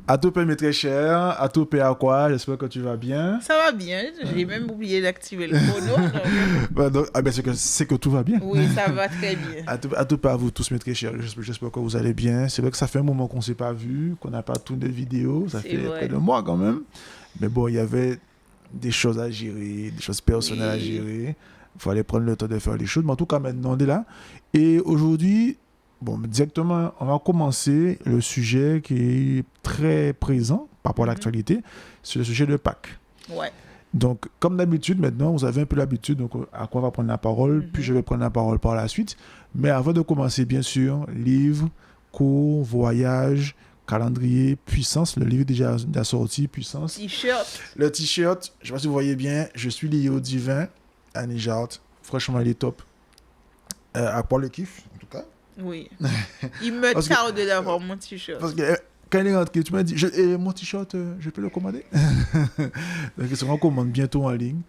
À tout mes très cher, à tout à quoi, j'espère que tu vas bien. Ça va bien, j'ai même oublié d'activer le chrono. C'est que tout va bien. Oui, ça va très bien. À tout à vous tous mes très chers, j'espère que vous allez bien. C'est vrai que ça fait un moment qu'on ne s'est pas vu, qu'on n'a pas tourné de vidéo, ça C'est fait vrai. près de mois quand même. Mais bon, il y avait des choses à gérer, des choses personnelles à Oui. gérer. Il fallait prendre le temps de faire les choses. Mais en tout cas, maintenant, on est là. Et aujourd'hui, bon, directement, on va commencer le sujet qui est très présent par rapport à l'actualité. C'est le sujet de Pâques. Ouais. Donc, comme d'habitude, maintenant, vous avez un peu l'habitude, donc à quoi on va prendre la parole, puis je vais prendre la parole par la suite. Mais avant de commencer, bien sûr, livre, cours, voyage, calendrier, puissance. Le livre est déjà sorti, puissance. T-shirt. Le t-shirt, je ne sais pas si vous voyez bien, je suis lié au divin, à Nijart. Franchement, il est top. À quoi le kiff, en tout cas. Oui. Il me Parce que- tarde d'avoir mon t-shirt. Parce que quand il est rentré, tu m'as dit, mon t-shirt, je peux le commander. Donc, il sera en commande bientôt en ligne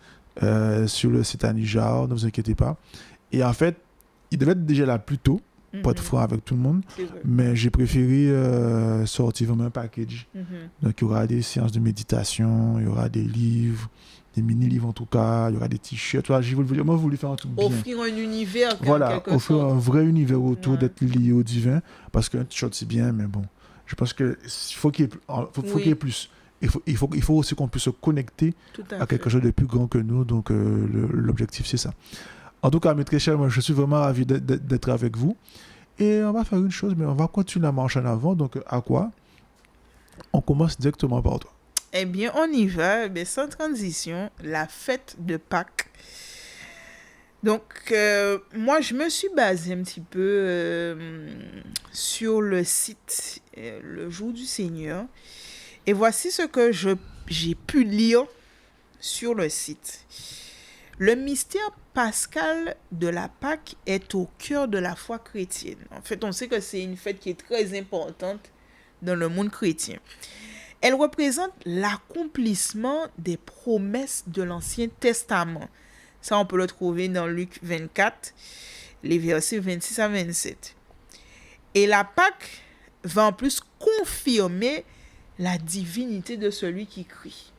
sur le site Anijar, ne vous inquiétez pas. Et en fait, il devait être déjà là plus tôt, pour être franc avec tout le monde, C'est vrai. mais j'ai préféré sortir vraiment un package. Donc, il y aura des séances de méditation, il y aura des livres, des mini-livres en tout cas, il y aura des t-shirts. Voilà, j'ai vraiment voulu faire un truc bien. Offrir un univers, en Voilà, quelque offrir sorte. un vrai univers autour Ouais. d'être lié au divin, parce qu'un t-shirt c'est bien, mais bon, je pense qu'il faut qu'il y ait, faut qu'il y ait plus. Il faut aussi qu'on puisse se connecter Tout à quelque chose de plus grand que nous, donc l'objectif c'est ça. En tout cas, mes très chers, moi je suis vraiment ravi d'être avec vous. Et on va faire une chose, mais on va continuer la marche en avant, donc à quoi? On commence directement par toi. Eh bien, on y va, mais sans transition, la fête de Pâques. Donc, moi, je me suis basée un petit peu sur le site Le Jour du Seigneur. Et voici ce que j'ai pu lire sur le site. Le mystère pascal de la Pâque est au cœur de la foi chrétienne. En fait, on sait que c'est une fête qui est très importante dans le monde chrétien. Elle représente l'accomplissement des promesses de l'Ancien Testament. Ça, on peut le trouver dans Luc 24, les versets 26 à 27. Et la Pâque va en plus confirmer la divinité de celui qui crie.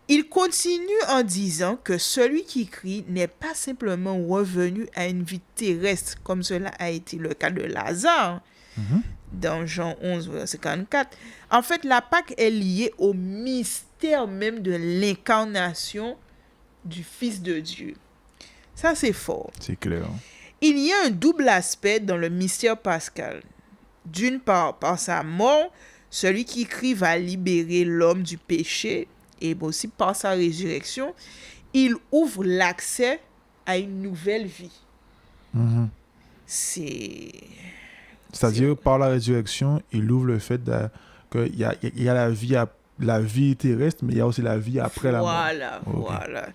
Il continue en disant que celui qui crie n'est pas simplement revenu à une vie terrestre, comme cela a été le cas de Lazare, dans Jean 11, verset 44. En fait, la Pâque est liée au mystère même de l'incarnation du Fils de Dieu. Ça, c'est fort. C'est clair. Il y a un double aspect dans le mystère pascal. D'une part, par sa mort, celui qui crie va libérer l'homme du péché, et aussi par sa résurrection, il ouvre l'accès à une nouvelle vie. C'est-à-dire, par la résurrection, il ouvre le fait qu'il y a la vie terrestre, mais il y a aussi la vie après la mort. Voilà.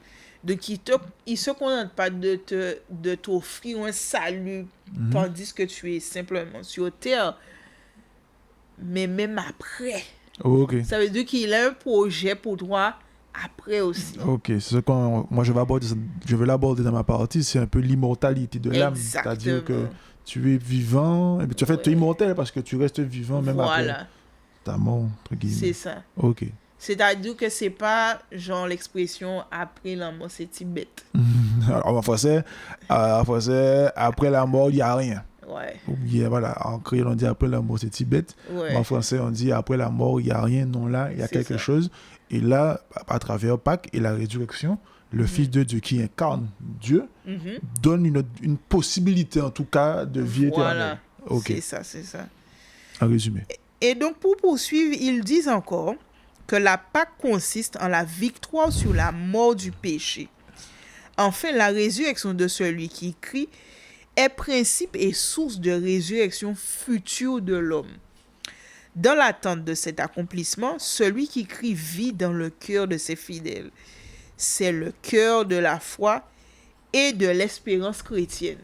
Donc, il se contente pas de t'offrir un salut tandis que tu es simplement sur terre, mais même après. Ok. Ça veut dire qu'il a un projet pour toi après aussi. Ok, c'est ce qu'on. Moi, je vais l'aborder dans ma partie. C'est un peu l'immortalité de l'âme. Exactement. C'est-à-dire que tu es vivant. Et puis, tu es immortel parce que tu restes vivant même après ta mort, entre guillemets. C'est ça. Ok. C'est-à-dire que c'est pas genre l'expression après la mort, c'est Tibet. Alors, en français, après la mort, il n'y a rien. Ouais. Voilà, en créole, on dit après la mort, c'est Tibet. Ouais. En français, on dit après la mort, il n'y a rien. Non, là, il y a C'est quelque ça. chose. Et là, à travers Pâques et la résurrection, le Fils de Dieu qui incarne Dieu donne une possibilité, en tout cas, de vie éternelle. Ok, C'est ça. en résumé. Et donc, pour poursuivre, ils disent encore que la Pâque consiste en la victoire sur la mort du péché. Enfin, la résurrection de celui qui crie est principe et source de résurrection future de l'homme. Dans l'attente de cet accomplissement, celui qui crie vit dans le cœur de ses fidèles. C'est le cœur de la foi et de l'espérance chrétienne.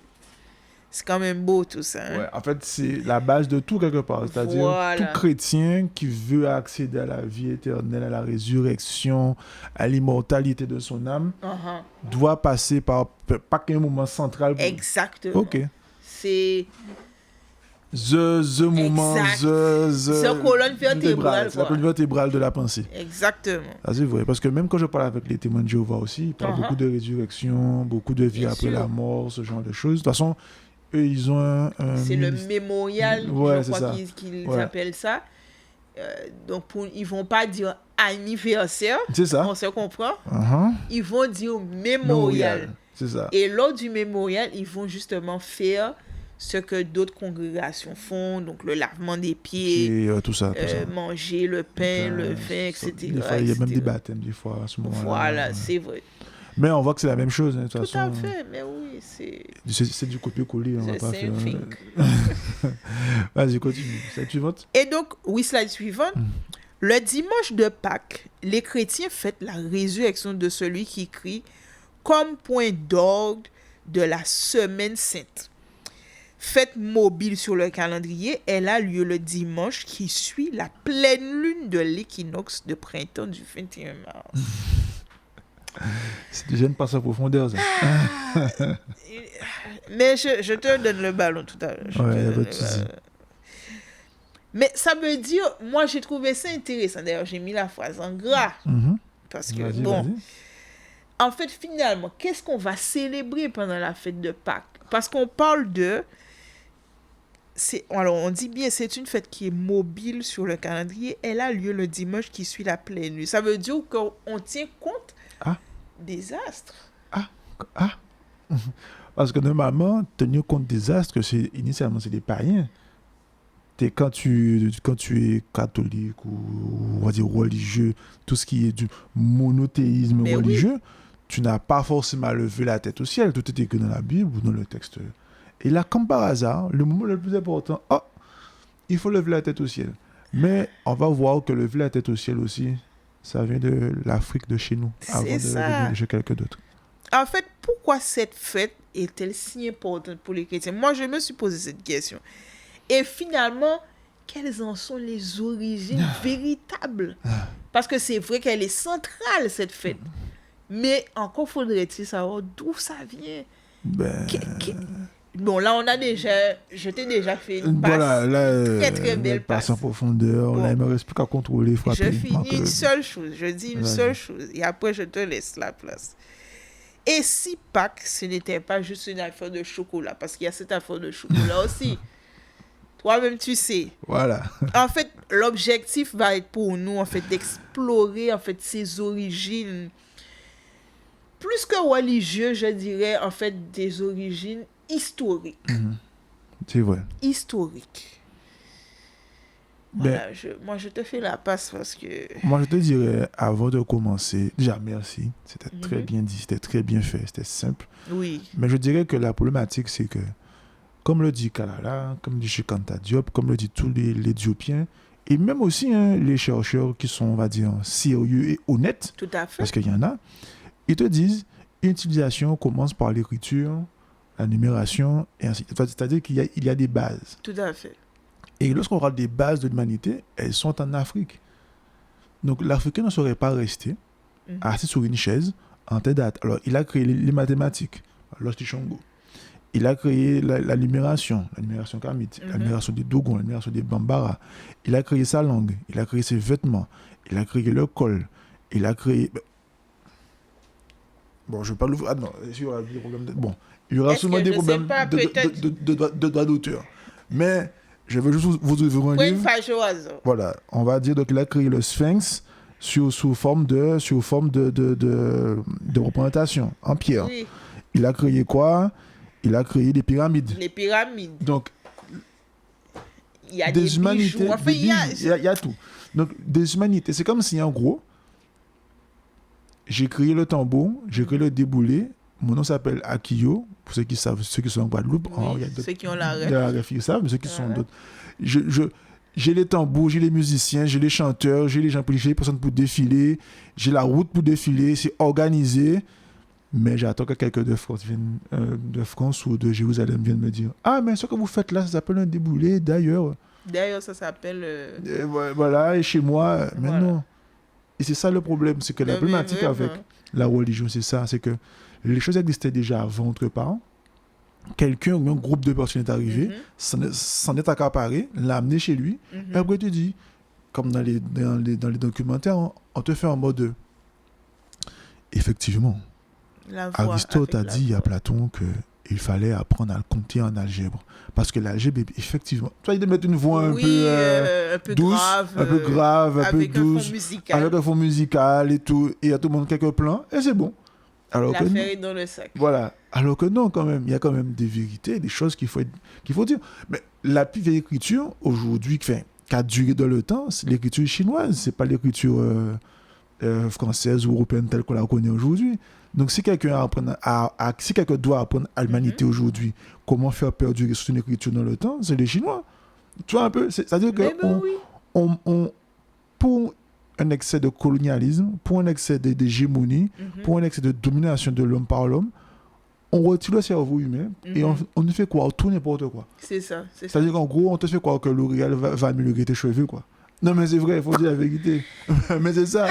C'est quand même beau tout ça. Hein? Ouais, en fait, c'est la base de tout quelque part. C'est-à-dire, Voilà. tout chrétien qui veut accéder à la vie éternelle, à la résurrection, à l'immortalité de son âme, doit passer par pas qu'un moment central. Exactement. Ok. C'est The moment, Exact. the colonne vertébrale, c'est la quoi. colonne vertébrale de la pensée. Exactement. Ça, c'est vrai. Parce que même quand je parle avec les témoins de Jéhovah aussi, ils parlent beaucoup de résurrection, beaucoup de vie Bien après sûr. la mort, ce genre de choses. De toute façon, eux, ils ont un C'est le ministère. mémorial, Ouais, je c'est crois ça. qu'ils Ouais. appellent ça. Donc, ils vont pas dire anniversaire, C'est ça. on se comprend. Uh-huh. Ils vont dire mémorial. Mémorial. C'est ça. Et lors du mémorial, ils vont justement faire ce que d'autres congrégations font, donc le lavement des pieds, Et tout ça. manger le pain, le vin, etc. Des fois, il y a même etc. des baptêmes, des fois, à ce moment-là. Voilà, Ouais. c'est vrai. Mais on voit que c'est la même chose, hein, de toute Tout façon. à fait, mais oui, c'est C'est du copier-coller, on va the pas same faire. thing. Vas-y, continue. Slide suivante. Et donc, oui, slide suivante. Le dimanche de Pâques, les chrétiens fêtent la résurrection de celui qui crie comme point d'orgue de la semaine sainte. Fête mobile sur le calendrier, elle a lieu le dimanche qui suit la pleine lune de l'équinoxe de printemps du 21 mars. C'est déjà une passe en profondeur, ça. Mais je te donne le ballon tout à l'heure. Je Ouais, te y a donne pas de le souci. ballon. Mais ça veut dire, moi j'ai trouvé ça intéressant. D'ailleurs, j'ai mis la phrase en gras. Parce que, Vas-y, bon, vas-y. en fait, finalement, qu'est-ce qu'on va célébrer pendant la fête de Pâques? Parce qu'on parle de... Alors, on dit bien, c'est une fête qui est mobile sur le calendrier. Elle a lieu le dimanche qui suit la pleine lune. Ça veut dire qu'on tient compte des astres. Parce que normalement, tenir compte des astres, initialement, c'est des païens. Quand tu es catholique ou on va dire religieux, tout ce qui est du monothéisme Mais religieux, tu n'as pas forcément levé la tête au ciel. Tout est écrit dans la Bible ou dans le texte. Et là, comme par hasard, le moment le plus important, il faut lever la tête au ciel. Mais on va voir que lever la tête au ciel aussi, ça vient de l'Afrique de chez nous, avant de venir de chez quelqu'un d'autre. En fait, pourquoi cette fête est-elle si importante pour les chrétiens? Moi, je me suis posé cette question. Et finalement, quelles en sont les origines véritables? Parce que c'est vrai qu'elle est centrale, cette fête. Mais encore faudrait-il savoir d'où ça vient. Bon, là, je t'ai déjà fait une passe, voilà, là, très très belle passe. En profondeur. Bon. Là, il ne me reste plus qu'à contrôler, frapper. Je finis une seule chose, je dis une seule chose, et après je te laisse la place. Et si Pâques, ce n'était pas juste une affaire de chocolat, parce qu'il y a cette affaire de chocolat aussi. Toi-même, tu sais. Voilà. En fait, l'objectif va être pour nous, en fait, d'explorer, en fait, ses origines. Plus que religieux, je dirais, en fait, des origines historiques. C'est vrai. Historiques. Voilà, moi, je te fais la passe parce que... Moi, je te dirais, avant de commencer, déjà, merci. C'était très bien dit, c'était très bien fait, c'était simple. Oui. Mais je dirais que la problématique, c'est que, comme le dit Kalala, comme le dit Chikanta Diop, comme le dit tous les Diopiens, et même aussi les chercheurs qui sont, on va dire, sérieux et honnêtes, tout à fait. Parce qu'il y en a, ils te disent, une utilisation commence par l'écriture, la numération, et ainsi de suite. C'est-à-dire qu'il y a des bases. Tout à fait. Et lorsqu'on regarde des bases de l'humanité, elles sont en Afrique. Donc l'Africain ne serait pas resté assis sur une chaise en telle date. Alors il a créé les mathématiques, l'Ostichongo. Il a créé la numération kamite, la numération des Dogons, la numération des Bambara. Il a créé sa langue, il a créé ses vêtements, il a créé le col, il a créé... Bon, je ne vais pas l'ouvrir. Ah non, il y aura des problèmes. Bon, il y aura sûrement des problèmes de droit d'auteur. Mais je veux juste vous ouvrir un livre. Voilà, on va dire donc il a créé le Sphinx sous forme de représentation en pierre. Oui. Il a créé quoi? Il a créé des pyramides. Les pyramides. Donc, il y a des humanités. Bijoux. Enfin, il y a tout. Donc, des humanités. C'est comme si, en gros, j'ai créé le tambour, j'ai créé le déboulé. Mon nom s'appelle Akiyo, pour ceux qui savent, ceux qui sont en Guadeloupe. Oui, ceux qui ont la ref, ils savent, mais ceux qui sont d'autres. J'ai les tambours, j'ai les musiciens, j'ai les chanteurs, j'ai les gens j'ai les personnes pour défiler, j'ai la route pour défiler, c'est organisé. Mais j'attends que quelqu'un de France ou de Jérusalem vienne me dire: ah, mais ce que vous faites là, ça s'appelle un déboulé, d'ailleurs. D'ailleurs, ça s'appelle... Voilà, et chez moi, mais non. Et c'est ça le problème, c'est que la problématique avec la religion, c'est ça, c'est que les choses existaient déjà avant autre part, quelqu'un ou un groupe de personnes est arrivé, s'en est accaparé, l'a amené chez lui, et après tu dis, comme dans les documentaires, on te fait en mode effectivement. La voix Aristote a avec la dit à voix. Platon qu'il fallait apprendre à compter en algèbre. Parce que l'algèbre, effectivement, tu vas de mettre une voix Oui, un peu douce, grave. un peu grave, un peu avec un douce, fond musical. avec un fond musical et tout, et il y a tout le monde quelques plans, et c'est bon. Alors que L'affaire non. est dans le sac. Voilà. Alors que non, quand même, il y a quand même des vérités, des choses qu'il faut dire. Mais la plus vieille écriture, aujourd'hui, qui a duré dans le temps, c'est l'écriture chinoise, c'est pas l'écriture française ou européenne telle qu'on la connaît aujourd'hui. Donc, si quelqu'un doit apprendre à l'humanité aujourd'hui comment faire perdurer une écriture dans le temps, c'est les Chinois. Tu vois un peu, c'est-à-dire que Mais ben oui. pour un excès de colonialisme, pour un excès d'hégémonie, pour un excès de domination de l'homme par l'homme, on retire le cerveau humain et on ne fait quoi, tout n'importe quoi. C'est ça. C'est-à-dire qu'en gros, on te fait croire que L'Oréal va améliorer tes cheveux, quoi. Non, mais c'est vrai, il faut dire la vérité. Mais c'est ça.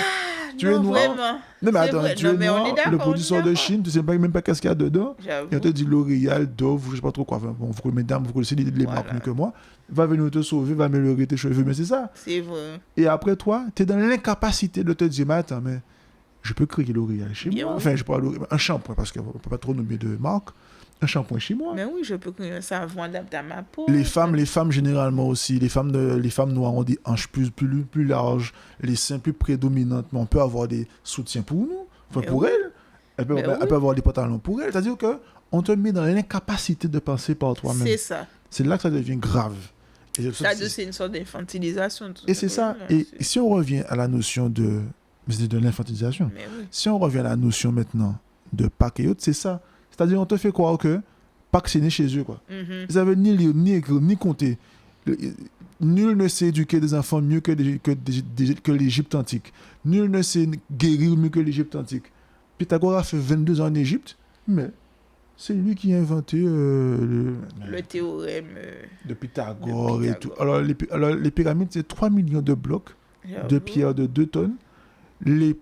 Tu es noir. Vraiment. Non, mais attends, vrai. tu Non, es mais on noir, est d'accord, le produit sort de Chine, tu sais même pas qu'est-ce qu'il y a dedans. J'avoue. Et on te dit L'Oréal, Dove, je sais pas trop quoi. Enfin, bon, vous, mesdames, vous connaissez les marques mieux que moi. Va venir te sauver, va améliorer tes cheveux. Mais c'est ça. C'est vrai. Et après, toi, tu es dans l'incapacité de te dire, mais attends, mais je peux créer L'Oréal chez moi. Enfin, je parle un shampoing, parce qu'on ne peut pas trop nommer de marque. Un shampoing chez moi. Mais oui, je peux créer un savon adapté à ma peau. Les femmes généralement aussi, les femmes noires ont des hanches plus larges, les seins plus prédominantes, mais on peut avoir des soutiens pour nous, enfin pour oui. elles. Elle peut avoir des pantalons pour elles. C'est-à-dire qu'on te met dans l'incapacité de penser par toi-même. C'est ça. C'est là que ça devient grave. C'est une sorte d'infantilisation. Et c'est ça. Et si on revient à la notion de l'infantilisation, si on revient à la notion maintenant de Pâques et autres, c'est ça. C'est-à-dire, on te fait croire que Pâques, c'est né chez eux, quoi. Ils savent ni lire, ni écrire, ni compter. Nul ne sait éduquer des enfants mieux que l'Égypte antique. Nul ne sait guérir mieux que l'Égypte antique. Pythagore a fait 22 ans en Égypte, mais c'est lui qui a inventé le théorème de Pythagore et tout. Alors, les pyramides, c'est 3 millions de blocs de pierre de 2 tonnes.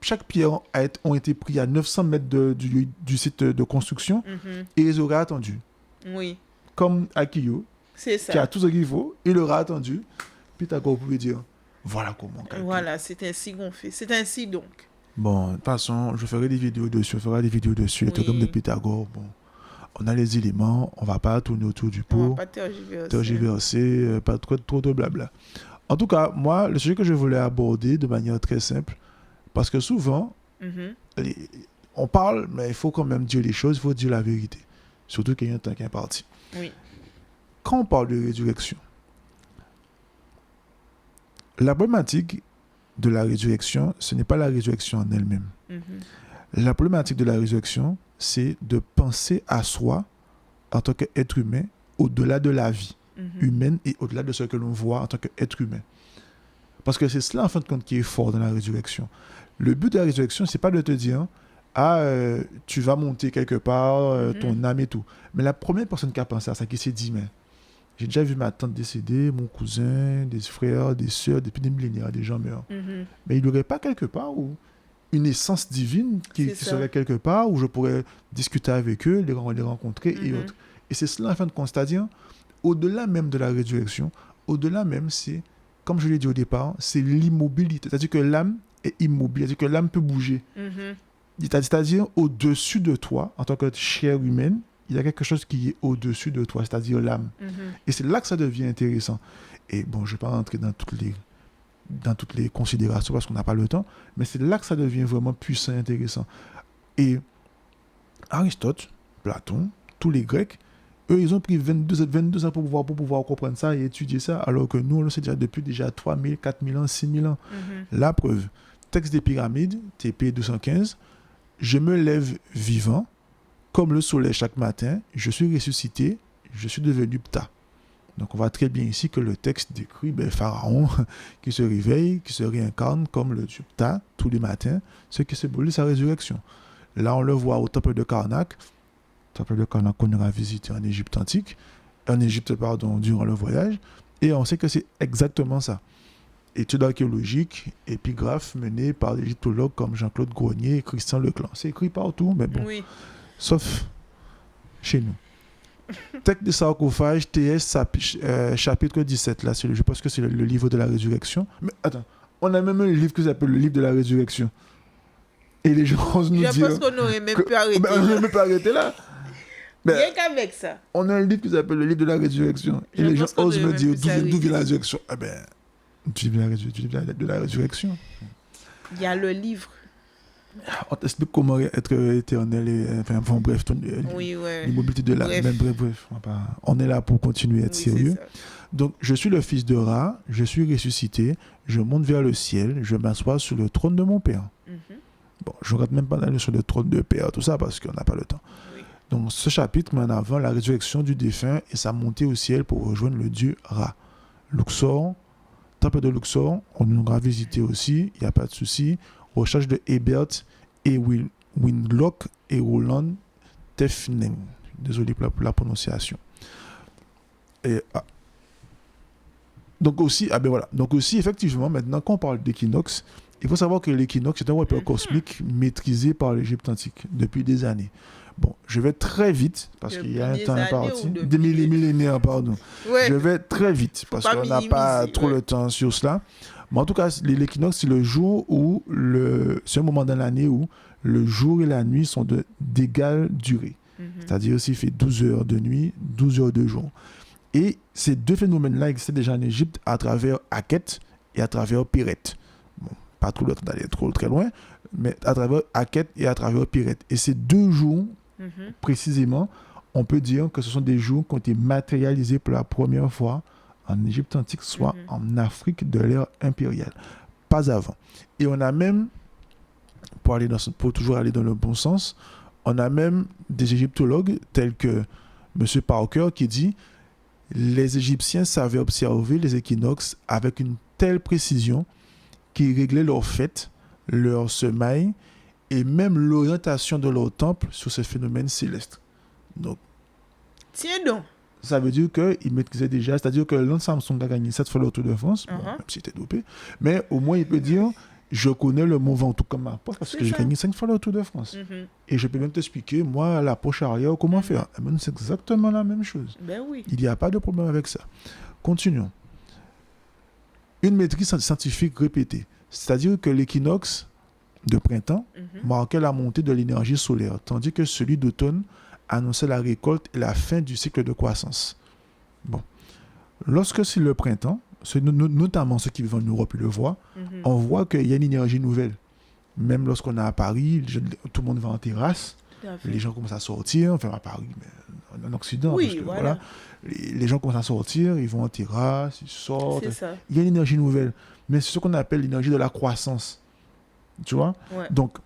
Chaque pierre ont été pris à 900 mètres du site de construction et ils auraient attendu. Oui. Comme Akio, qui a tout ce qu'il faut, il aura attendu. Pythagore pouvait dire, voilà comment on calcule. Voilà, c'est ainsi qu'on fait. C'est ainsi donc. Bon, de toute façon, je ferai des vidéos dessus. Les théorèmes de Pythagore. Bon, on a les éléments, on ne va pas tourner autour du pot. On va pas tergiverser. Pas trop de blabla. En tout cas, moi, le sujet que je voulais aborder de manière très simple, parce que souvent, on parle, mais il faut quand même dire les choses, il faut dire la vérité. Surtout qu'il y a un temps qui est parti. Oui. Quand on parle de résurrection, la problématique de la résurrection, ce n'est pas la résurrection en elle-même. La problématique de la résurrection, c'est de penser à soi en tant qu'être humain au-delà de la vie humaine et au-delà de ce que l'on voit en tant qu'être humain. Parce que c'est cela, en fin de compte, qui est fort dans la résurrection. Le but de la résurrection, c'est pas de te dire tu vas monter quelque part, ton âme et tout. Mais la première personne qui a pensé à ça, qui s'est dit, mais j'ai déjà vu ma tante décéder, mon cousin, des frères, des sœurs, depuis des millénaires, des gens meurent. Mais il n'y aurait pas quelque part où une essence divine qui serait quelque part où je pourrais discuter avec eux, les rencontrer et autres. Et c'est cela, en fin de compte, c'est-à-dire, au-delà même de la résurrection, au-delà même, c'est, comme je l'ai dit au départ, c'est l'immobilité. C'est-à-dire que l'âme est immobile, c'est-à-dire que l'âme peut bouger. C'est-à-dire, au-dessus de toi, en tant que chair humaine, il y a quelque chose qui est au-dessus de toi, c'est-à-dire l'âme. Et c'est là que ça devient intéressant. Et bon, je ne vais pas rentrer dans toutes les considérations parce qu'on n'a pas le temps, mais c'est là que ça devient vraiment puissant et intéressant. Et Aristote, Platon, tous les Grecs, eux, ils ont pris 22 ans pour pouvoir comprendre ça et étudier ça, alors que nous, on le sait depuis déjà 3000, 4000 ans, 6000 ans. La preuve, texte des pyramides, TP 215, je me lève vivant, comme le soleil chaque matin, je suis ressuscité, je suis devenu Ptah. Donc on voit très bien ici que le texte décrit Pharaon qui se réveille, qui se réincarne comme le dieu Ptah tous les matins, ce qui symbolise sa résurrection. Là on le voit au temple de Karnak qu'on aura visité en Égypte antique, durant le voyage, et on sait que c'est exactement ça. Études archéologiques, épigraphes menées par des égyptologues comme Jean-Claude Gronier et Christian Leclan. C'est écrit partout, mais bon, sauf chez nous. Texte de sarcophage, chapitre 17, là, je pense que c'est le livre de la résurrection. Mais attends, on a même un livre qui s'appelle le livre de la résurrection. Et les gens osent nous dire... Je pense qu'on n'aurait même pu arrêter. On n'aurait même pas arrêté là. Rien qu'avec ça. On a un livre qui s'appelle le livre de la résurrection. Et les gens osent me dire d'où vient la résurrection. Ah ben, tu viens de la résurrection. Il y a le livre. On t'explique comment être éternel et enfin bref, l'immobilité de la bref. On est là pour continuer à être sérieux. Donc, je suis le fils de Ra, je suis ressuscité, je monte vers le ciel, je m'assois sur le trône de mon père. Bon, je ne rentre même pas d'aller sur le trône de père, tout ça, parce qu'on n'a pas le temps. Oui. Donc, ce chapitre met en avant la résurrection du défunt et sa montée au ciel pour rejoindre le dieu Ra. Luxor, temple de Luxor, on nous aura visité aussi, il n'y a pas de souci. Recherche de Ebert et Winlock et Roland Tefning. Désolé pour la prononciation. Et, Donc aussi, effectivement, maintenant, quand on parle d'équinoxe, il faut savoir que l'équinoxe est un repère cosmique maîtrisé par l'Égypte antique depuis des années. Bon, je vais très vite, parce qu'il y a un temps imparti. Des millénaires, pardon. Ouais. Je vais très vite, parce qu'on n'a pas trop le temps sur cela. Mais en tout cas, l'équinoxe, c'est le jour où c'est un moment dans l'année où le jour et la nuit sont d'égale durée. C'est-à-dire s'il fait 12 heures de nuit, 12 heures de jour. Et ces deux phénomènes-là existaient déjà en Égypte à travers Haket et à travers Piret. Bon, pas trop le temps d'aller très loin, mais à travers Haket et à travers Piret. Et ces deux jours, précisément, on peut dire que ce sont des jours qui ont été matérialisés pour la première fois en Égypte antique, soit en Afrique de l'ère impériale. Pas avant. Et on a même, pour toujours aller dans le bon sens, on a même des égyptologues tels que M. Parker qui dit les Égyptiens savaient observer les équinoxes avec une telle précision qu'ils réglaient leurs fêtes, leurs semailles et même l'orientation de leur temple sur ces phénomènes célestes. Donc, tiens donc. Ça veut dire qu'ils maîtrisaient déjà, c'est-à-dire que Lance Armstrong a gagné 7 fois le Tour de France, bon, même s'il était dopé, mais au moins il peut dire je connais le mont Ventoux comme ma poche parce que j'ai gagné 5 fois le Tour de France. Et je peux même t'expliquer, moi, la poche arrière, comment faire. Eh ben, c'est exactement la même chose. Ben oui. Il n'y a pas de problème avec ça. Continuons. Une maîtrise scientifique répétée, c'est-à-dire que l'équinoxe de printemps marquait la montée de l'énergie solaire, tandis que celui d'automne annonçait la récolte et la fin du cycle de croissance. Bon. Lorsque c'est le printemps, notamment ceux qui vivent en Europe le voient, on voit qu'il y a une énergie nouvelle. Même lorsqu'on est à Paris, tout le monde va en terrasse, les gens commencent à sortir, enfin à Paris, mais en Occident, oui, parce que, voilà, les gens commencent à sortir, ils vont en terrasse, ils sortent. C'est ça. Il y a une énergie nouvelle. Mais c'est ce qu'on appelle l'énergie de la croissance. Tu vois ? Donc,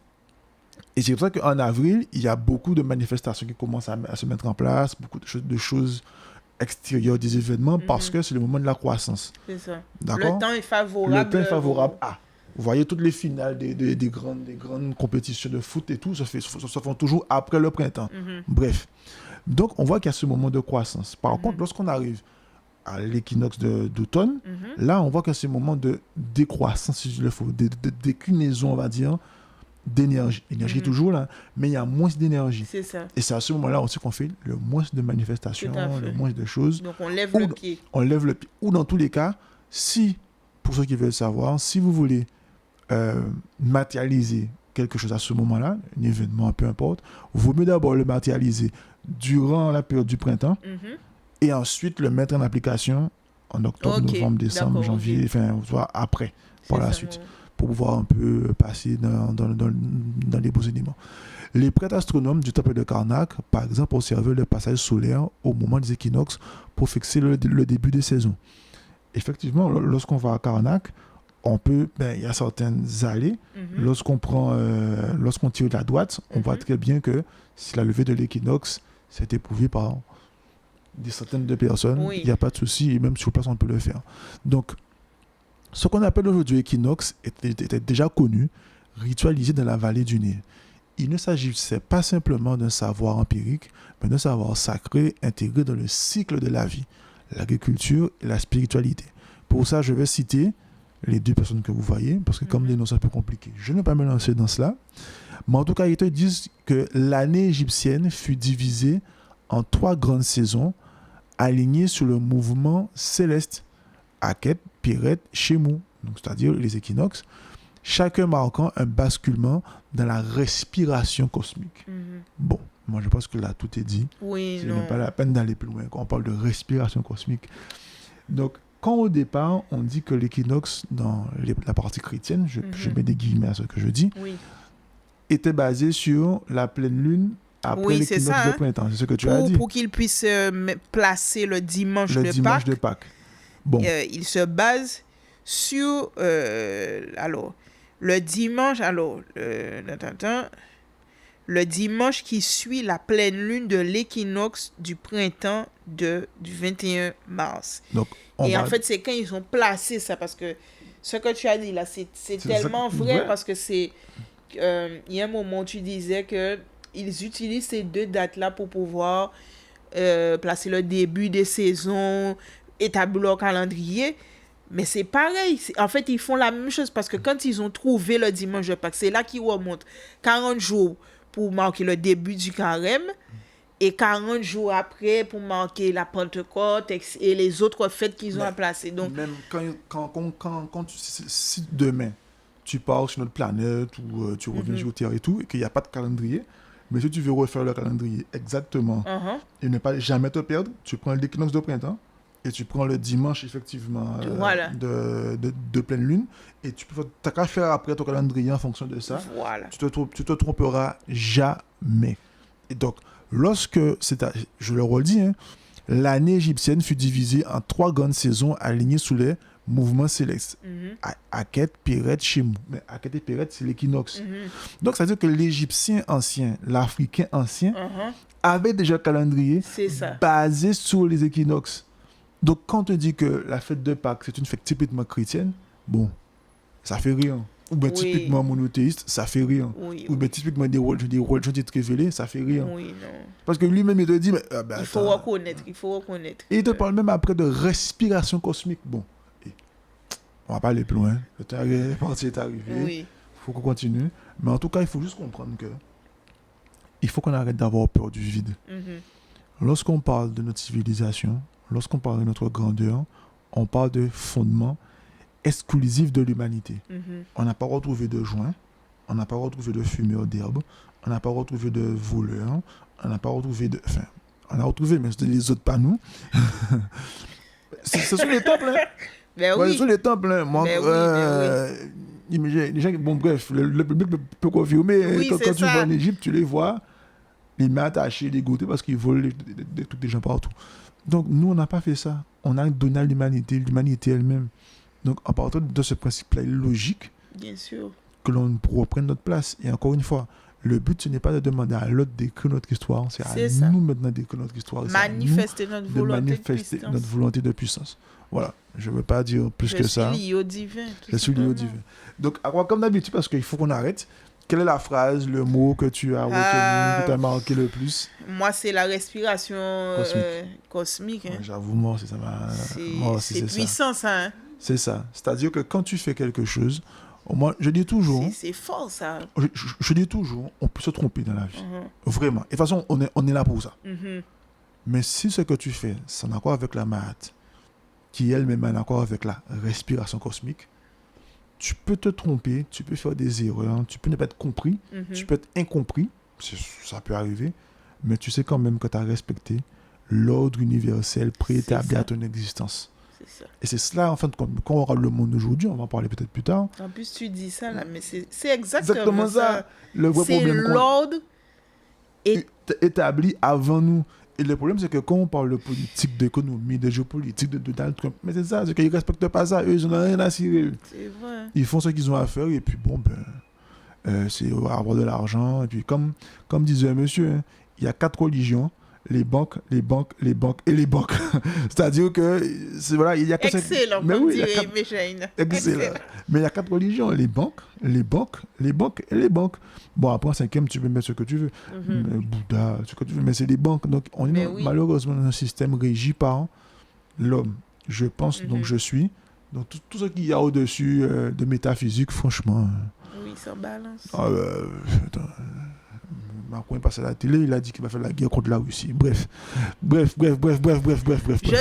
et c'est pour ça qu'en avril, il y a beaucoup de manifestations qui commencent à se mettre en place, beaucoup de choses extérieures des événements, parce que c'est le moment de la croissance. C'est ça. D'accord ? Le temps est favorable. Le temps est favorable. Vous voyez, toutes les finales des grandes compétitions de foot et tout se font toujours après le printemps. Bref. Donc, on voit qu'il y a ce moment de croissance. Par contre, lorsqu'on arrive à l'équinoxe d'automne, là, on voit qu'il y a ce moment de décroissance, si je le faut, de déclinaison, on va dire, d'énergie. L'énergie est toujours là, mais il y a moins d'énergie. C'est ça. Et c'est à ce moment-là aussi qu'on fait le moins de manifestations, le moins de choses. Donc, on lève le pied. On lève le pied. Ou dans tous les cas, pour ceux qui veulent savoir, si vous voulez matérialiser quelque chose à ce moment-là, un événement, peu importe, il vaut mieux d'abord le matérialiser durant la période du printemps et ensuite le mettre en application en octobre, novembre, décembre, janvier, enfin, soit après, par la suite, pour pouvoir un peu passer dans les beaux éléments. Les prêtres astronomes du temple de Karnak, par exemple, observaient le passage solaire au moment des équinoxes pour fixer le début des saisons. Effectivement, lorsqu'on va à Karnak, il y a certaines allées. Lorsqu'on tire de la droite, on voit très bien que c'est la levée de l'équinoxe, c'est éprouvé par des centaines de personnes. Il n'y a pas de souci, et même sur place, on peut le faire. Donc, ce qu'on appelle aujourd'hui équinoxe était déjà connu, ritualisé dans la vallée du Nil. Il ne s'agissait pas simplement d'un savoir empirique, mais d'un savoir sacré intégré dans le cycle de la vie, l'agriculture et la spiritualité. Pour ça, je vais citer les deux personnes que vous voyez, parce que comme les noms sont un peu compliqués, je ne vais pas me lancer dans cela. Mais en tout cas, ils te disent que l'année égyptienne fut divisée en 3 grandes saisons alignées sur le mouvement céleste, Aket, Piret, Shemu, donc c'est-à-dire les équinoxes, chacun marquant un basculement dans la respiration cosmique. Bon, moi je pense que là tout est dit. Oui, C'est non. même pas la peine d'aller plus loin quand on parle de respiration cosmique. Donc, quand au départ, on dit que l'équinoxe, dans la partie chrétienne, je mets des guillemets à ce que je dis, Oui. était basé sur la pleine lune après Oui, c'est l'équinoxe ça, de hein. printemps. C'est ce que tu as dit. Pour qu'il puisse placer le dimanche Le de dimanche Pâques, de Pâques. Bon, il se base sur alors le dimanche le dimanche qui suit la pleine lune de l'équinoxe du printemps du 21 mars. donc Et en fait, c'est quand ils ont placé ça, parce que ce que tu as dit là, c'est tellement vrai, parce que c'est il y a un moment où tu disais que ils utilisent ces deux dates-là pour pouvoir placer le début des saisons, établir leur calendrier. Mais c'est pareil. En fait, ils font la même chose, parce que quand ils ont trouvé le dimanche de Pâques, c'est là qu'ils remontent 40 jours pour marquer le début du carême et 40 jours après pour marquer la Pentecôte et les autres fêtes qu'ils ont à placer. Donc, même quand si demain, tu pars sur notre planète ou tu reviens sur Terre et tout, et qu'il n'y a pas de calendrier, mais si tu veux refaire le calendrier exactement et ne pas jamais te perdre, tu prends l'équinoxe de printemps et tu prends le dimanche, effectivement, Voilà. de pleine lune, et tu n'as qu'à faire après ton calendrier en fonction de ça. Voilà. Tu te tromperas jamais. Et donc, je le redis, hein, l'année égyptienne fut divisée en 3 grandes saisons alignées sous les mouvements célestes. Aket, Piret, Shemu. Mais Aket et Piret, c'est l'équinoxe. Donc, ça veut dire que l'Égyptien ancien, l'Africain ancien, avait déjà un calendrier basé sur les équinoxes. Donc, quand on te dit que la fête de Pâques, c'est une fête typiquement chrétienne, bon, ça fait rien. Ou bien typiquement monothéiste, ça fait rien. Ou bien typiquement des religions dites révélées, ça fait rien. Oui, non. Parce que lui-même, il te dit, mais, il faut reconnaître. Et il te parle même après de respiration cosmique. Bon, on va pas aller plus loin. Le temps est arrivé. Oui. Il faut qu'on continue. Mais en tout cas, il faut juste comprendre que il faut qu'on arrête d'avoir peur du vide. Lorsqu'on parle de notre civilisation, lorsqu'on parle de notre grandeur, on parle de fondement exclusif de l'humanité. On n'a pas retrouvé de joints, on n'a pas retrouvé de fumeurs d'herbe, on n'a pas retrouvé de voleurs, on n'a pas retrouvé de... Enfin, on a retrouvé, mais c'était les autres, pas nous. Ce sont les temples, hein. Ben oui. Ce sont les temples, hein. Moi, les gens, bon, bref, le public peut confirmer. Oui, quand tu ça. vas en Égypte, tu les vois, les mains attachées, dégoûtés parce qu'ils volent des trucs des gens partout. Donc, nous, on n'a pas fait ça. On a donné à l'humanité elle-même. Donc, à partir de ce principe-là logique, bien sûr, que l'on reprenne notre place. Et encore une fois, le but, ce n'est pas de demander à l'autre d'écrire notre histoire, c'est à nous maintenant d'écrire notre histoire. Manifester notre volonté de puissance. Voilà, je ne veux pas dire plus que ça. Je suis lié au divin. Je suis lié au divin. Donc, comme d'habitude, parce qu'il faut qu'on arrête, quelle est la phrase, le mot que tu as retenu, qui t'a marqué le plus? Moi, c'est la respiration cosmique. Hein. Ouais, j'avoue, moi, c'est ça. C'est puissant, ça. Hein. C'est ça. C'est-à-dire que quand tu fais quelque chose, moi, je dis toujours... C'est fort, ça. Je dis toujours, on peut se tromper dans la vie. Vraiment. Et de toute façon, on est là pour ça. Mais si ce que tu fais, c'est en accord avec la Mahat, qui elle-même est en accord avec la respiration cosmique, tu peux te tromper, tu peux faire des erreurs, tu peux ne pas être compris, tu peux être incompris, ça peut arriver, mais tu sais quand même que tu as respecté l'ordre universel préétabli à ton existence. C'est ça. Et c'est cela, en fait, quand on aura le monde d'aujourd'hui, on va en parler peut-être plus tard. En plus, tu dis ça, là, mais c'est exactement ça. Le vrai problème, c'est l'ordre établi avant nous. Et le problème, c'est que quand on parle de politique, d'économie, de géopolitique, de Donald Trump, mais c'est ça, c'est qu'ils ne respectent pas ça. Eux, ils n'ont rien à cirer. C'est vrai. Ils font ce qu'ils ont à faire, et puis bon, c'est avoir de l'argent. Et puis, comme disait un monsieur, hein, il y a 4 religions. Les banques et les banques. C'est-à-dire que, voilà, il y a... Excellent, comme dirait Méchaïne. Excellent. Mais il y a 4 religions, les banques et les banques. Bon, après, en 5e, tu peux mettre ce que tu veux. Bouddha, ce que tu veux, mais c'est les banques. Donc, on est malheureusement dans un système régi par l'homme. Je pense, donc je suis. Donc, tout ce qu'il y a au-dessus de métaphysique, franchement... Oui, ça balance. Macron est passé à la télé, il a dit qu'il va faire la guerre contre la Russie. Bref. Je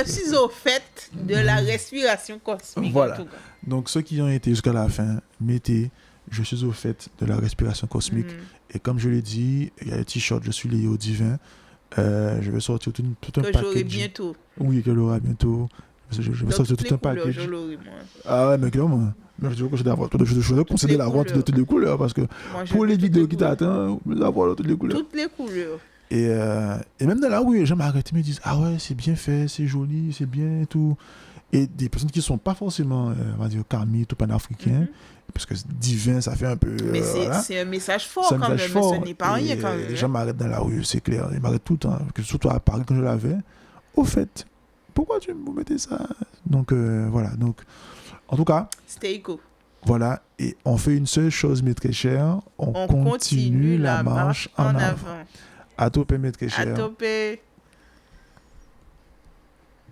suis au fait de la respiration cosmique. Voilà. En tout cas. Donc, ceux qui ont été jusqu'à la fin, mettez je suis au fait de la respiration cosmique. Et comme je l'ai dit, il y a le t-shirt, je suis lié au divin. Je vais sortir tout un package. Que j'aurai bientôt. Oui, que j'aurai bientôt. Je vais sortir tout un package. Ah ouais, mais clairement. Mais je vais considérer l'avoir de toutes les couleurs parce que pour les vidéos qui t'attendent, l'avoir de toutes les couleurs. Toutes les couleurs. Et même dans la rue, les gens m'arrêtent et me disent ah ouais, c'est bien fait, c'est joli, c'est bien et tout. Et des personnes qui ne sont pas forcément, on va dire, karmiques ou panafricains, parce que divin, ça fait un peu. Mais c'est un message fort quand même, fort. Ce n'est pas rien quand même. Les gens m'arrêtent dans la rue, c'est clair, ils m'arrêtent tout le temps, surtout à Paris quand je l'avais. Au fait, pourquoi tu me mettez ça? Donc voilà, donc en tout cas. Stay cool. Voilà, et on fait une seule chose, mes très chers, on continue la marche en avant. À topé, mes très chers. À topé.